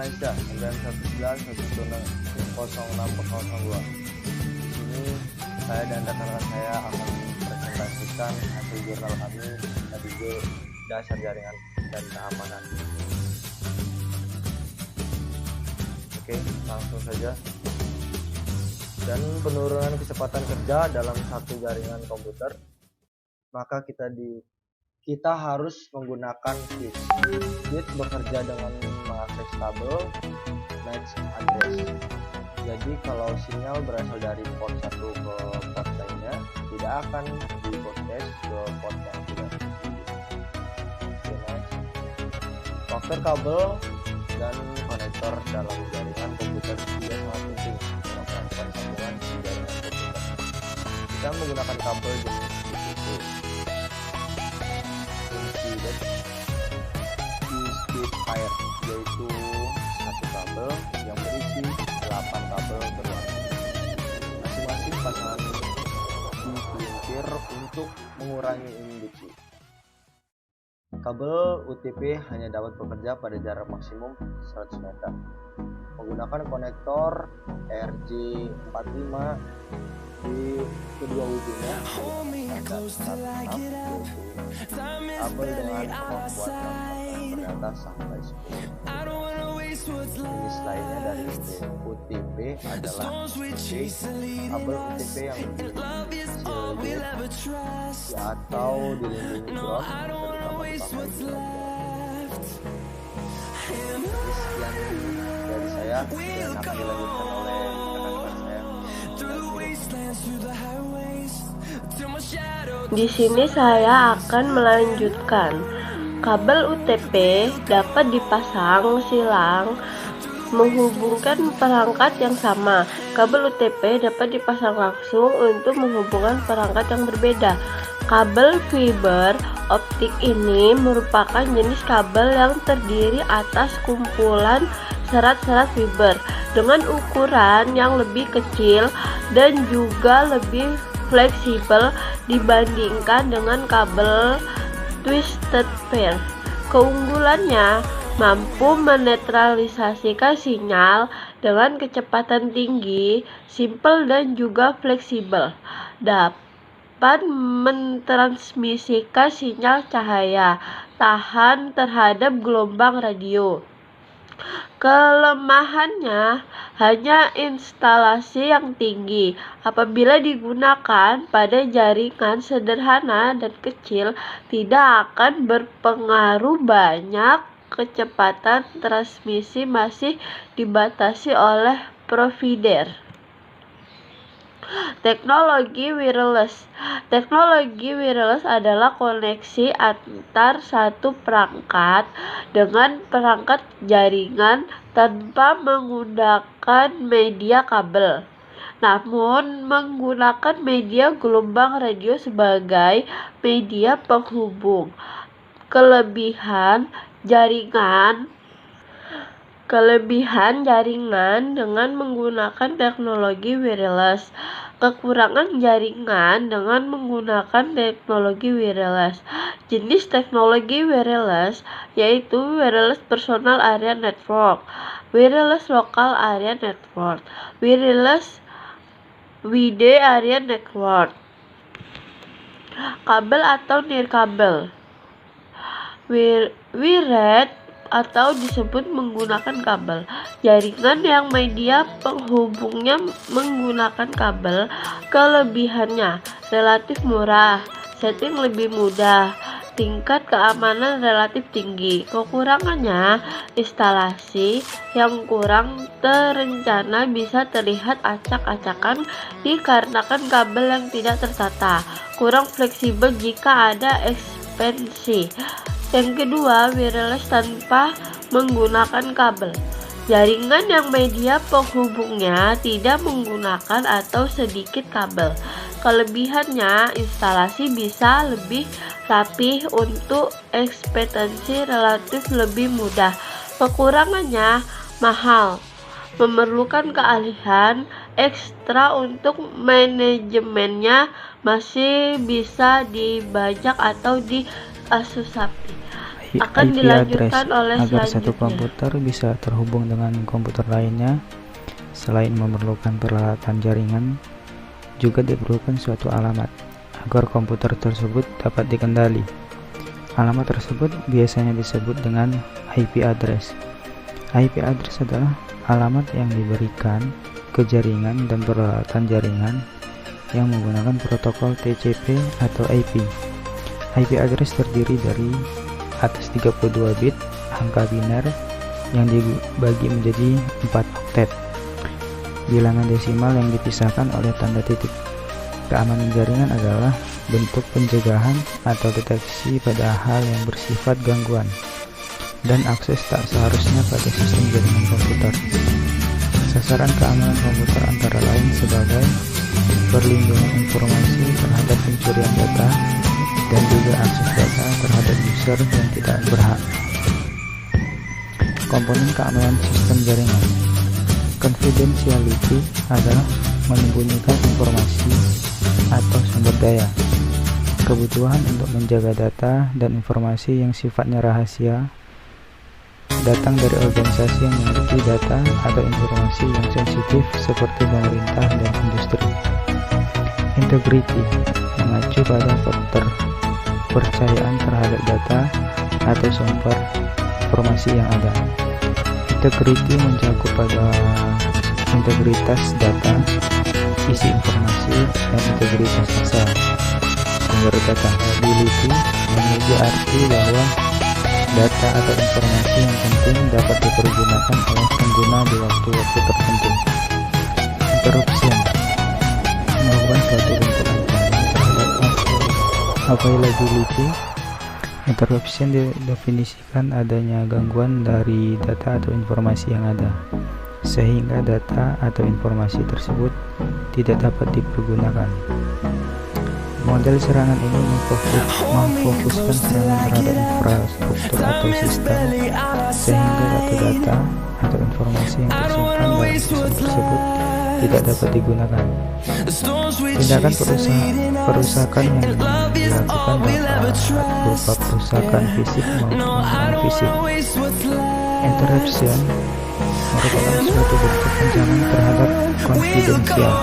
Malaysia 919110602. Di sini saya dan rekan-rekan saya akan presentasikan hasil jurnal kami yang berjudul Dasar Jaringan dan Keamanan. Oke, langsung saja. Dan penurunan kecepatan kerja dalam satu jaringan komputer, maka kita harus menggunakan switch. Switch bekerja dengan mengakses kabel match address. Jadi kalau sinyal berasal dari port 1 ke port lainnya, tidak akan di broadcast ke port yang tidak setuju. Faktor kabel dan konektor dalam jaringan komputer juga sangat penting dalam melakukan sambungan di jaringan komputer. Kita menggunakan kabel jenis PCC. Spitfire, yaitu satu kabel yang berisi 8 kabel berwarna. Masing-masing pasangan dipelintir untuk mengurangi induksi. Kabel UTP hanya dapat bekerja pada jarak maksimum 100 meter. Menggunakan konektor RJ45 di kedua ujungnya, kabel dengan kemampuan ternyata sampai 10. Jenis lainnya dari UTP adalah kabel UTP yang shielded atau dilindungi ground, terutama dipakai di sekian dari saya, dan akan dilanjutkan oleh rekan-rekan saya. Di sini saya akan melanjutkan. Kabel UTP dapat dipasang silang menghubungkan perangkat yang sama. Kabel UTP dapat dipasang langsung untuk menghubungkan perangkat yang berbeda. Kabel fiber optik ini merupakan jenis kabel yang terdiri atas kumpulan serat-serat fiber dengan ukuran yang lebih kecil dan juga lebih fleksibel dibandingkan dengan kabel twisted pair. Keunggulannya mampu menetralisasikan sinyal dengan kecepatan tinggi, simpel dan juga fleksibel. Dapat mentransmisikan sinyal cahaya, tahan terhadap gelombang radio. Kelemahannya hanya instalasi yang tinggi. Apabila digunakan pada jaringan sederhana dan kecil, tidak akan berpengaruh banyak. Kecepatan transmisi masih dibatasi oleh provider. Teknologi wireless. Teknologi wireless adalah koneksi antar satu perangkat dengan perangkat jaringan tanpa menggunakan media kabel, namun menggunakan media gelombang radio sebagai media penghubung. Kelebihan jaringan dengan menggunakan teknologi wireless. Kekurangan jaringan dengan menggunakan teknologi wireless. Jenis teknologi wireless yaitu wireless personal area network, wireless local area network, wireless wide area network, kabel atau nirkabel, wired atau disebut menggunakan kabel. Jaringan yang media penghubungnya menggunakan kabel. Kelebihannya relatif murah, setting lebih mudah, tingkat keamanan relatif tinggi. Kekurangannya instalasi yang kurang terencana, bisa terlihat acak-acakan dikarenakan kabel yang tidak tertata, kurang fleksibel jika ada ekspansi. Yang kedua, wireless tanpa menggunakan kabel. Jaringan yang media penghubungnya tidak menggunakan atau sedikit kabel. Kelebihannya, instalasi bisa lebih rapih, untuk ekspektasi relatif lebih mudah. Kekurangannya, mahal, memerlukan keahlian ekstra untuk manajemennya, masih bisa dibajak atau diasusapi. akan IP address dilanjutkan oleh agar satu selanjutnya. komputer bisa terhubung dengan komputer lainnya. Selain memerlukan peralatan jaringan, juga diperlukan suatu alamat agar komputer tersebut dapat dikendali. Alamat tersebut biasanya disebut dengan IP address. IP address adalah alamat yang diberikan ke jaringan dan peralatan jaringan yang menggunakan protokol TCP atau IP. IP address terdiri dari atas 32 bit angka biner yang dibagi menjadi 4 oktet. Bilangan desimal yang dipisahkan oleh tanda titik. Keamanan jaringan adalah bentuk pencegahan atau deteksi pada hal yang bersifat gangguan dan akses tak seharusnya pada sistem jaringan komputer. Sasaran keamanan komputer antara lain sebagai perlindungan informasi terhadap pencurian data dan juga akses data terhadap user yang tidak berhak. Komponen keamanan sistem jaringan. Confidentiality adalah menyembunyikan informasi atau sumber daya. Kebutuhan untuk menjaga data dan informasi yang sifatnya rahasia datang dari organisasi yang memiliki data atau informasi yang sensitif seperti pemerintah dan industri. Integrity mengacu pada kepercayaan terhadap data atau sumber informasi yang ada. Integrity mencakup pada integritas data, isi informasi, dan integritas asal sumber data. Ability memiliki arti bahwa data atau informasi yang penting dapat dipergunakan oleh pengguna di waktu-waktu tertentu. Interruption merupakan suatu bentuk ancaman terhadap availability. Interruption didefinisikan adanya gangguan dari data atau informasi yang ada, sehingga data atau informasi tersebut tidak dapat dipergunakan. Model serangan ini memfokuskan serangan terhadap infrastruktur atau sistem, sehingga data atau informasi yang tersimpan dalam sistem tersebut tidak dapat digunakan. Tindakan perusakan yang dilakukan dapat berupa perusakan fisik maupun non-fisik. Interruption merupakan suatu bentuk ancaman terhadap konfidensial.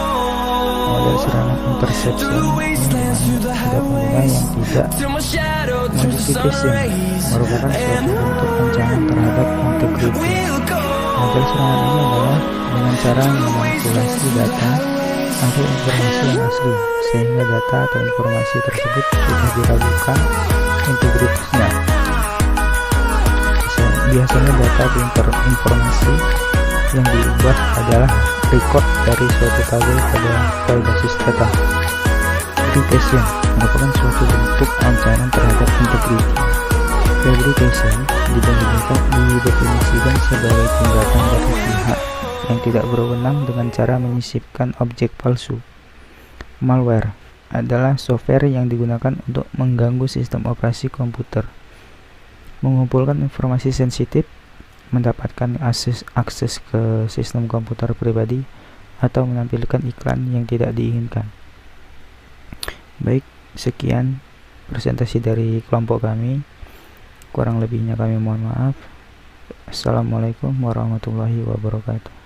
Model serangan interception terhadap pengguna yang tidak modification merupakan suatu bentuk ancaman terhadap integrity. Model serangan ini adalah dengan cara memanipulasi data atau informasi yang asli, sehingga data atau informasi tersebut sudah diragukan integritasnya. Biasanya data atau informasi yang diubah adalah record dari suatu tabel pada file basis data. Fabrication merupakan suatu bentuk ancaman terhadap integrity. Fabrication didefinisikan sebagai tindakan dari pihak yang tidak berwenang dengan cara menyisipkan objek palsu. Malware adalah software yang digunakan untuk mengganggu sistem operasi komputer, mengumpulkan informasi sensitif, mendapatkan akses ke sistem komputer pribadi, atau menampilkan iklan yang tidak diinginkan. Baik, sekian presentasi dari kelompok kami. Kurang lebihnya kami mohon maaf. Assalamualaikum warahmatullahi wabarakatuh.